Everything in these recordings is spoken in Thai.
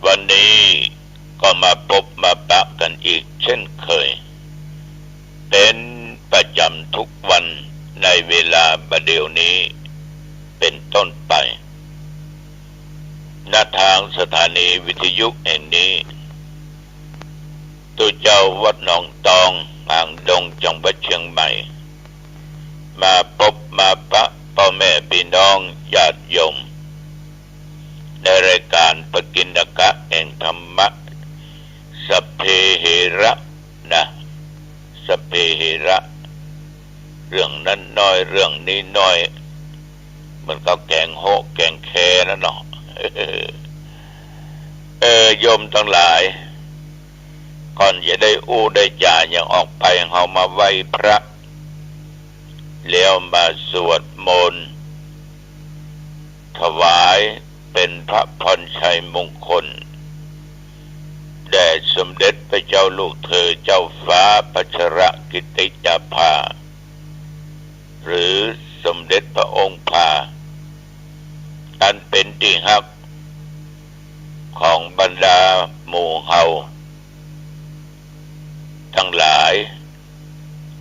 วันนี้ก็มาพบมาปะกันอีกเช่นเคยเป็นประจำทุกวันในเวลาบัดเดี๋ยวนี้เป็นต้นไปณทางสถานีวิทยุแห่งนี้ตัวเจ้าวัดหนองตองอ่างดงจังหวัดเชียงใหม่มาพบมาปะพ่อแม่พี่น้องญาติโยมในรายการปกิณกะแห่งธรรมะสัพเพเหระนะสัพเพเหระเรื่องนั้นน้อยเรื่องนี้น้อยมันก็แกงโหแกงแคนะเนาะโยมทั้งหลายก่อนจะได้อู้ได้จ่าอย่างออกไปเฮามาไหว้พระแล้วมาสวดมนต์ถวายเป็นพระพรชัยมงคลแด่สมเด็จพระเจ้าลูกเธอเจ้าฟ้าพัชรกิติยาภาหรือสมเด็จพระองค์ภาอันเป็นที่ฮักของบรรดาหมู่เฮาทั้งหลาย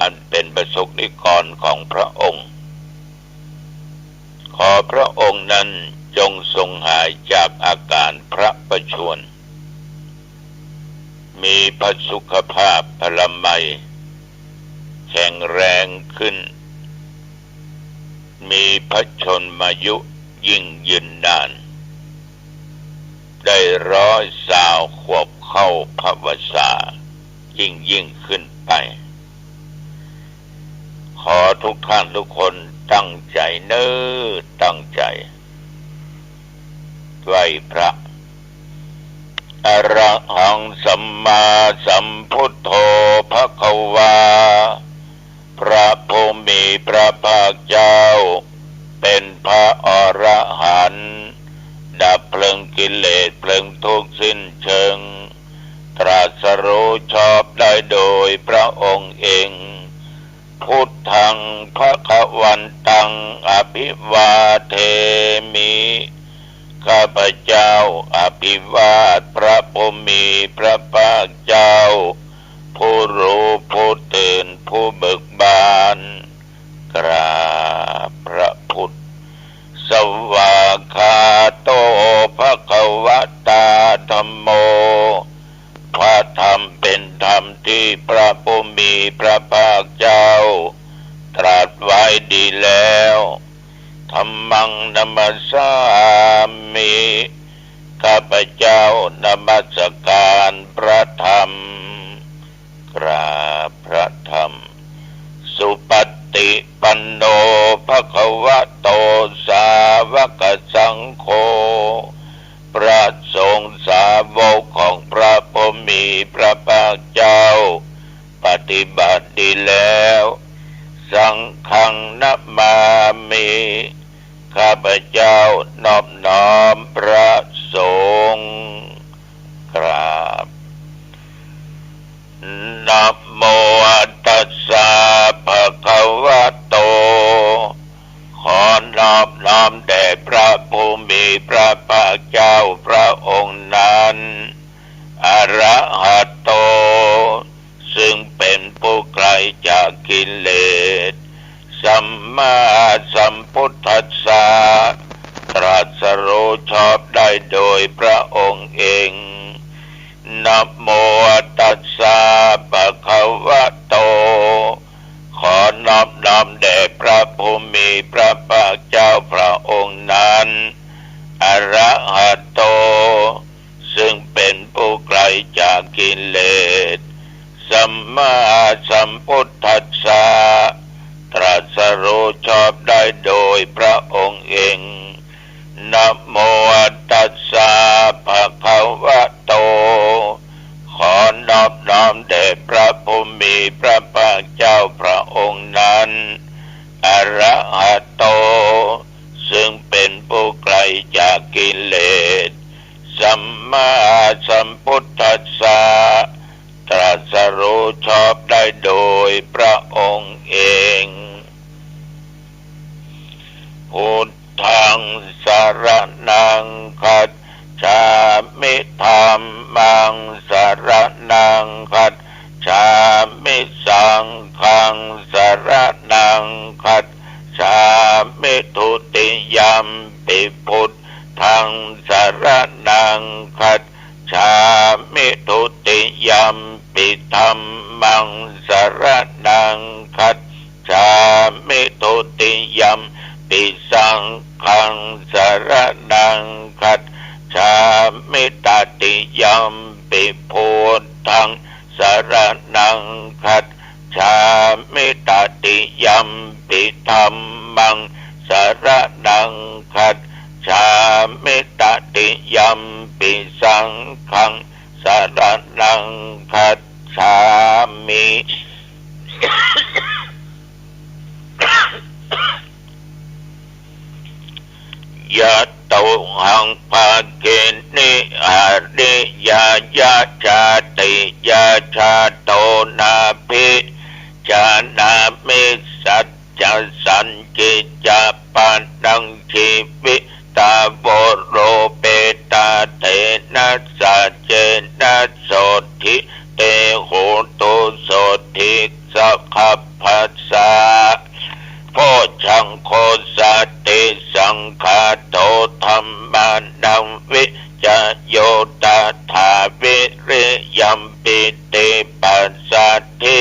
อันเป็นประสบนิกรของพระองค์ขอพระองค์นั้นจงทรงหายจากอาการพระประชวรมีพระสุขภาพพละไมแข็งแรงขึ้นมีพระชนมายุยิ่งยืนนานได้120 ขวบเข้าพระวรรษายิ่งขึ้นไปขอทุกท่านทุกคนตั้งใจตั้งใจไหว้พระอรหังสัมมาสัมพุทโธภควาพระผู้มีพระภาคเจ้าเป็นพระอรหันต์ดับเพลิงกิเลสเพลิงทุกข์สิ้นเชิงตรัสรู้ชอบได้โดยพระองค์เองพุทธังภวันตังอภิวาเทมิข้าพเจ้าอภิวาทพระผู้มีพระภาคเจ้าผู้รู้ผู้ตื่นผู้เบิกบานกราบพระพุทธสวากขาโตภควตาธัมโมพระธรรมเป็นธรรมที่พระผู้มีพระภาคเจ้าตรัสไว้ดีแล้วธัมมังนัมสสามิข้าพเจ้านมัสการพระธรรมกราบพระธรรมสุปฏิปันโนภควโตสาวกสังโฆพระสงฆ์สาวกของพระผู้มีพระภาคเจ้าปฏิบัติดีแล้วสังฆังนัมมามิข้าพเจ้านอบน้อมพระสงฆ์กราบนะโมตัสสะภะคะวะโตขอนอบน้อมแด่พระผู้มีพระภาคเจ้าพระองค์นั้นอรหัตโตซึ่งเป็นผู้ไกลจากกิเลสสัมมาสัมพุทธัสสะตรัสรู้ชอบได้โดยพระองค์เองนะโมตัสสะภะคะวะโตขอนอบน้อมแด่พระผู้มีพระภาคเจ้าพระองค์นั้นอรหัตโตซึ่งเป็นผู้ไกลจากกิเลสสัมมาสัมพุทธัสสะตรัสรู้ชอบได้โดยพระองค์เองนะโมตัสสะภะคะวะโตขอนอบน้อมแด่พระผู้มีพระภาคเจ้าพระองค์นั้นอรหัตโตซึ่ง รนังคัจฉามิทุติยัมปิธัมมังสรณังคัจฉามิทุติยัมปิสังฆังสรณังคัจฉามิตติยัมปิพุทธังสรณังคัจฉามิตติยัมปิธัมมังสรณังคัจฉามิตติยัมปิสังฆังสรณังคัจฉามิยะโตหังภาเกนิอาริยายะชาติยาชาโตนาภิจานามิสัจจสันจิจาปานังชีวิตาโวโรเปตาเตนะสัจเจนะโสทิเตโหตุโสทิสัพพัสสะโพชังโคสัตติสังฆาโตธัมมานังวิจโยตถาวิริยัมปิติปัสสัทธิ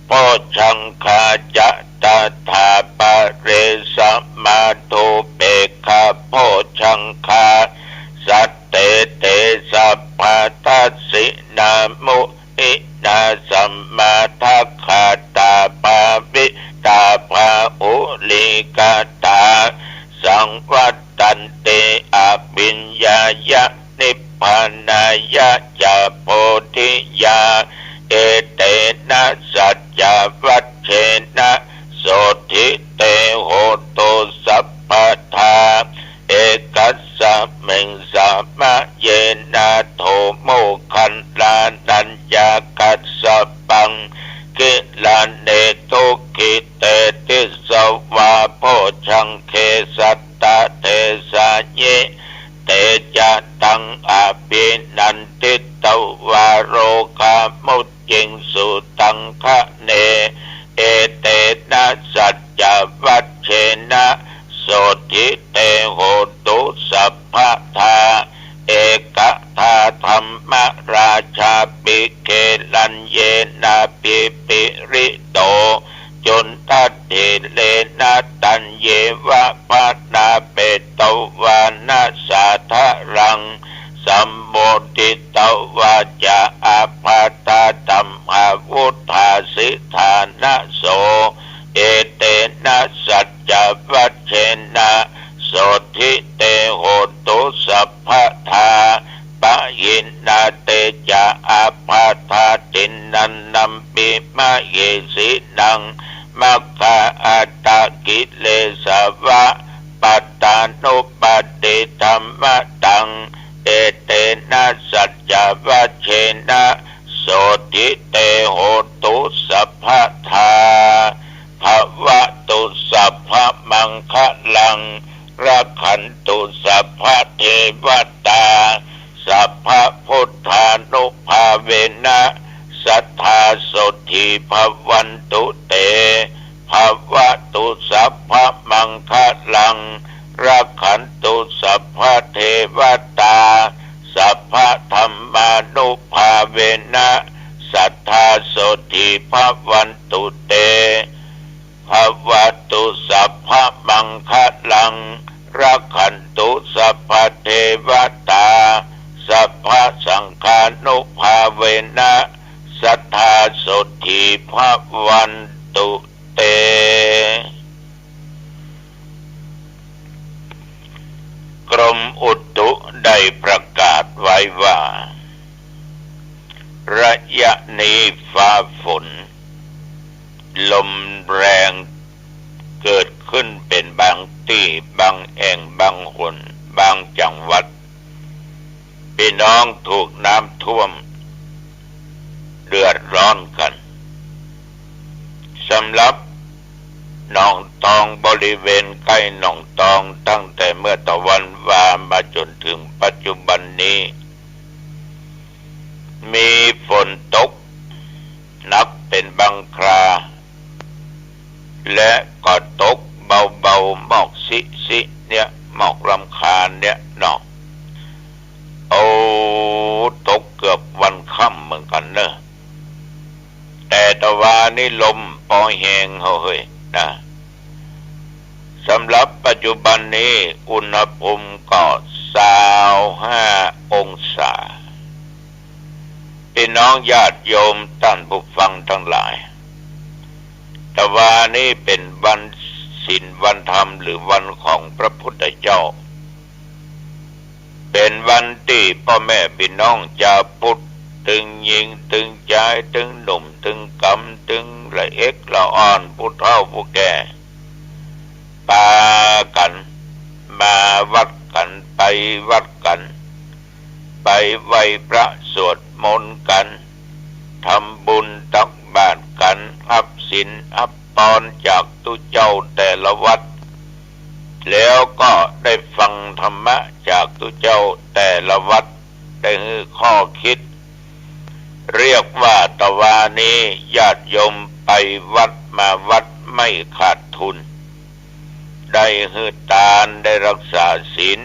โพชังคาจะตถาปะเรสัมมาตุเปกขาโพชังคาสัตเตเตสัพพะทัสสินามุอินาสัมมาทัคขาตาปาวิตาภาอุลิกาตาสังวัตตันเตอภิญญายะนิพพานายะจาโพธิยาเอเตนะสัจจวัชเชนะโสทิเตโหตุสัพพทาเอกัสสะเมงสามะเยนะโทโมคันลานัญญากัสสะปังกิลาเนตุกิเตติสวาโพชังเคสัตตะเทสะเยเตจะตังอาภินันติตวาโรคามุจจิงสุตังคะเนเอเตนะสัจจวัชเชนะโสทิเตโหตุสัพพทาเอกทาธรรมราชาปิเกลัญเยนะปิปิริโตจุนทัตติเลนะตัญเยวะปะนาเปตวานะสาทะรังสัมโมติตวาจาอาภาตาตัมหาวุธาสิธานะโสเอเตนะสัจจวัชเชนะโสทิเตโหตุสัพพทาปะยินนาเตจาอาภาธาตินันนัมปิมะเยสินังมัคคะอัตตกิเลสวะปัตตานุปัฏฐิธัมมตังเอเตนะสัจจวัชเชนะโสทิเตโหตุสัพพทาภวตุสัพพมังคะลังรักขันตุสัพพเทวตาสัพพพุทธานุภาเวนะสัทธาโสทิภวันตุเตภวตุสัพพมังคะลังรักขันตุสัพพเทวตาสัพพธัมมานุภาเวนะสัทธาโสทิภวันตุเตภวตุสัพพมังคะลังรักขันตุสัพพเทวตาสัพพสังฆานุภาเวนะสัทธาโสทิภวันตุเตกรมอุตุได้ประกาศไว้ว่าระยะนี้ฟ้าฝนลมแรงเกิดขึ้นเป็นบางที่บางแห่งบางหนบางจังหวัดพี่น้องถูกน้ำท่วมเดือดร้อนกันสำหรับหนองตองบริเวณใกล้หนองตองตั้งแต่เมื่อตะวันวามาจนถึงปัจจุบันนี้มีฝนตกหนักเป็นบางคราและก็ตกเบาๆหมอกสิเนี่ยหมอกรำคาญเนี่ยเนาะ นี่ลมปอแหงเฮ้ยนะสำหรับปัจจุบันนี้อุณหภูมิก็25 องศาพี่น้องญาติโยมท่านผู้ฟังทั้งหลายแต่ว่านี่เป็นวันศีลวันธรรมหรือวันของพระพุทธเจ้าเป็นวันที่พ่อแม่พี่น้องชาวพุทธตึงหญิงตึงชายตึงหนุ่มตึงกำตึงละเอกละอ่อนผู้เฒ่าผู้แก่ปากันมาวัดกันไปวัดกันไปไหว้พระสวดมนต์กันทำบุญตักบาตรกันอับศีลอับปอนจากตุเจ้าแต่ละวัดแล้วก็ได้ฟังธรรมะจากตุเจ้าแต่ละวัดได้ให้ข้อคิดเรียกว่าตะวานี้ญาติโยมไปวัดมาวัดไม่ขาดทุนได้ให้ทานได้รักษาศีล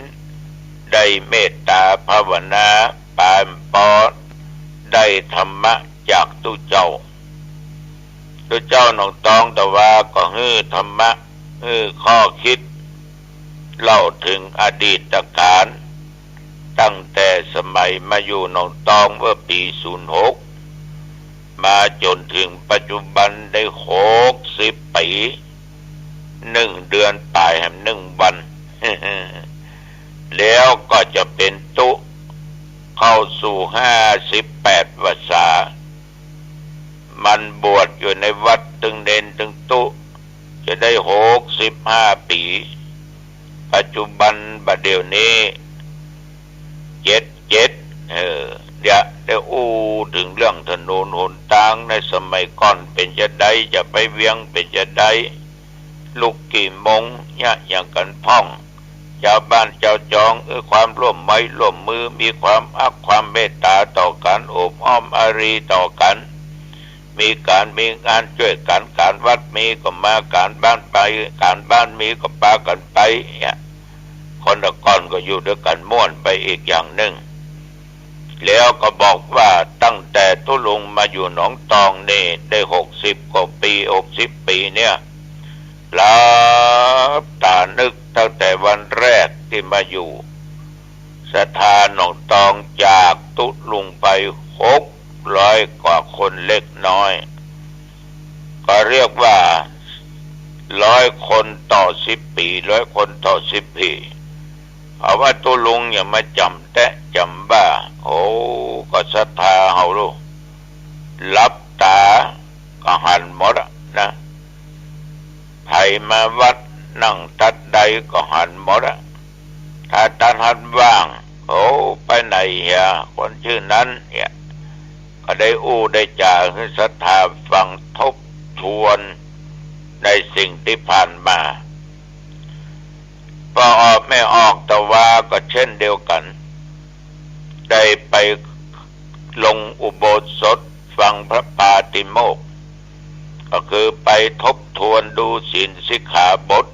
ได้เมตตาภาวนาปานปอดได้ธรรมะจากตุเจ้าน้องตองแต่ว่าก็ให้ธรรมะให้ข้อคิดเล่าถึงอดีตการตั้งแต่สมัยมาอยู่หนองตองเมื่อปี06มาจนถึงปัจจุบันได้60 ปี1 เดือนตายแห่ง1 วัน แล้วก็จะเป็นตุเข้าสู่58 พรรษามันบวชอยู่ในวัดตึงเด่นตึงตุจะได้65 ปีปัจจุบันบัดเดี๋ยวนี้เจ็ดเดี๋ยวได้ถึงเรื่องถนนหนทางในสมัยก่อนเป็นจะได้จะไปเวียงเป็นจะได้ลูกกี่มงเนี่ยอย่างกันพ่องชาวบ้านเจ้าจองความร่วมไม้ร่วมมือมีความอักความเมตตาต่อกันโอบอ้อมอารีต่อกันมีงานช่วยกันการวัดมีก็มาการบ้านไปการบ้านมีก็ปากันไปเนี่ยคนละก่อนก็อยู่ด้วยกันม่วนไปอีกอย่างหนึ่งแล้วก็บอกว่าตั้งแต่ตุลุงมาอยู่หนองตองนี่ได้60 กว่าปี60 ปีเนี่ยลับตานึกตั้งแต่วันแรกที่มาอยู่สถานหนองตองจากตุลุงไป600 กว่าคนเล็กน้อยก็เรียกว่า100 คนต่อ10 ปี100 คนต่อ10 ปีเอาว่าตุลุงอย่ามาจำแตะจำบ้าโอ้ก็ศรัทธาเฮาลูกลับตาก็หันหมดนะไผมาวัดนั่งตัดใดก็หันหมดถ้าท่านหันว่างโอ้ไปไหนเฮียคนชื่อนั้นเนี่ยก็ได้ได้จ่าให้ศรัทธาฟังทบทวนในสิ่งที่ผ่านมาพอออกไม่ออกแต่ว่าก็เช่นเดียวกันได้ไปลงอุโบสถฟังพระปาติโมกข์ก็คือไปทบทวนดูศีลสิกขาบท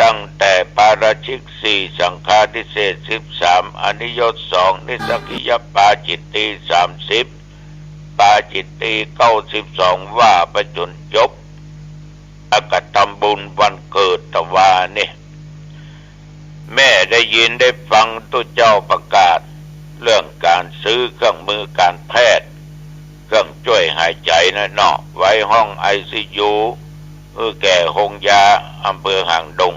ตั้งแต่ปาราชิก4สังฆาทิเศษ13อนิยต2นิสกิยปาจิตติ30ปาจิตติ92ว่าไปจนจบแล้วก็ทำบุญวันเกิดตะวานี่แม่ได้ยินได้ฟังตุเจ้าประกาศเรื่องการซื้อเครื่องมือการแพทย์เครื่องช่วยหายใจนะเนาะไว้ห้อง ICU แก่หงยาอำเภอหางดง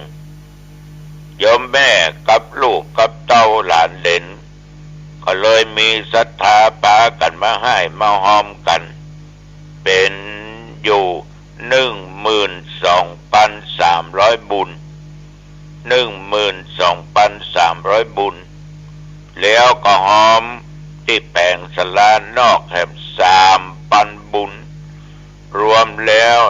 โยมแม่กับลูกกับเต้าหลานเหลนก็เลยมีศรัทธาปากันมาให้มาหอมกันเป็นอยู่12,300 บุญ12,300 บุญแล้วก็หอมที่แปลงสลานอกแห่ง3,000 บุญรวมแล้ว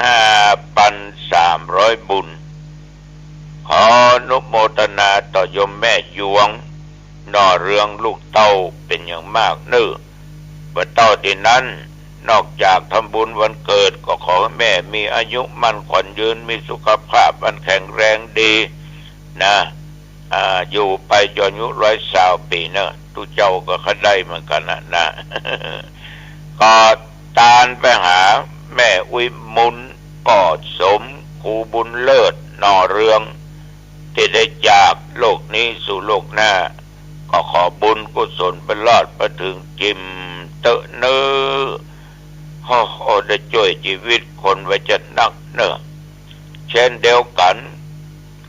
15,300 บุญขออนุโมทนาต่อโยมแม่ยวงน่อเรืองลูกเต้าเป็นอย่างมากเนื้อว่าเต้าที่นั้นนอกจากทำบุญวันเกิดก็ขอให้แม่มีอายุมั่นขวัญยืนมีสุขภาพอันแข็งแรงดีนะอยู่ไปจนอายุ120 ปีเนอะทุกเจ้าก็คัดได้เหมือนกันนะ ข ก็ตานไปหาแม่อุยมุนปอดสมครูบุญเลิศนอเรืองที่ได้จากโลกนี้สู่โลกหน้าก็ขอบุญกุศลไปรอดไปถึงจิมเตอะเนื้อโอ้ได้ช่วยชีวิตคนไว้จะนักเนอะเช่นเดียวกัน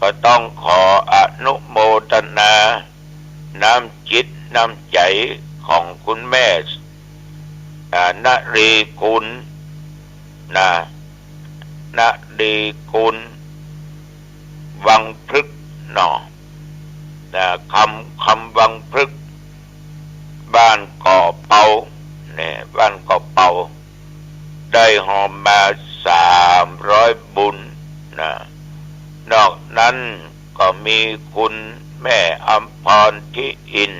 ก็ต้องขออนุโมทนาน้ำจิตน้ำใจของคุณแม่นรีกุลนรีกุลวังพฤกษ์หนอคำวังพฤกษ์บ้านก่อเปาเนี่ยบ้านก่อเปาได้หอมมา300 บุญนอกนั้นก็มีคุณแม่อำพรทิอิน